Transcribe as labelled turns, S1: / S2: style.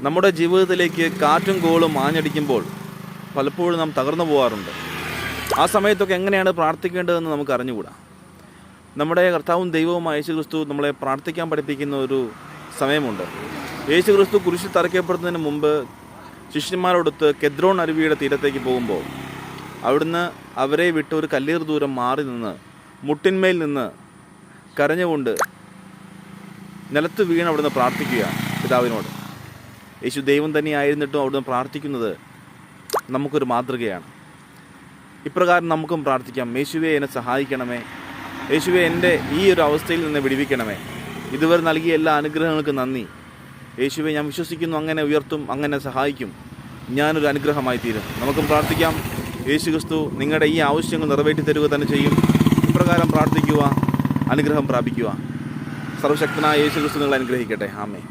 S1: നമ്മുടെ ജീവിതത്തിലേക്ക് കാറ്റും കോളും ആഞ്ഞടിക്കുമ്പോൾ പലപ്പോഴും നാം തകർന്നു പോകാറുണ്ട്. ആ സമയത്തൊക്കെ എങ്ങനെയാണ് പ്രാർത്ഥിക്കേണ്ടതെന്ന് നമുക്ക് അറിഞ്ഞുകൂടാ. നമ്മുടെ കർത്താവും ദൈവവുമായ യേശുക്രിസ്തു നമ്മളെ പ്രാർത്ഥിക്കാൻ പഠിപ്പിക്കുന്ന ഒരു സമയമുണ്ട്. യേശുക്രിസ്തു കുരിശിൽ തറയ്ക്കപ്പെടുന്നതിന് മുമ്പ് ശിഷ്യന്മാരോടൊത്ത് കെദ്രോൺ അരുവിയുടെ തീരത്തേക്ക് പോകുമ്പോൾ അവിടുന്ന് അവരെ വിട്ട് ഒരു കല്ലേറ് ദൂരം മാറി നിന്ന് മുട്ടിന്മേൽ നിന്ന് കരഞ്ഞുകൊണ്ട് നിലത്ത് വീണ് അവിടുന്ന് പ്രാർത്ഥിക്കുകയാണ് പിതാവിനോട്. യേശു ദൈവം തന്നെയായിരുന്നിട്ടും അവിടുന്ന് പ്രാർത്ഥിക്കുന്നത് നമുക്കൊരു മാതൃകയാണ്. ഇപ്രകാരം നമുക്കും പ്രാർത്ഥിക്കാം. യേശുവേ, എന്നെ സഹായിക്കണമേ. യേശുവേ, എൻ്റെ ഈ ഒരു അവസ്ഥയിൽ നിന്ന് വിടുവിക്കണമേ. ഇതുവരെ നൽകിയ എല്ലാ അനുഗ്രഹങ്ങൾക്ക് നന്ദി. യേശുവേ, ഞാൻ വിശ്വസിക്കുന്നു അങ്ങനെ ഉയർത്തും, അങ്ങനെ സഹായിക്കും, ഞാനൊരു അനുഗ്രഹമായി തീരും. നമുക്കും പ്രാർത്ഥിക്കാം. യേശുക്രിസ്തു നിങ്ങളുടെ ഈ ആവശ്യങ്ങൾ നിറവേറ്റി തരുക തന്നെ ചെയ്യും. ഇപ്രകാരം പ്രാർത്ഥിക്കുക, അനുഗ്രഹം പ്രാപിക്കുക. സർവശക്തനായ യേശുക്രിസ്തു നിങ്ങളെ അനുഗ്രഹിക്കട്ടെ. ആമേൻ.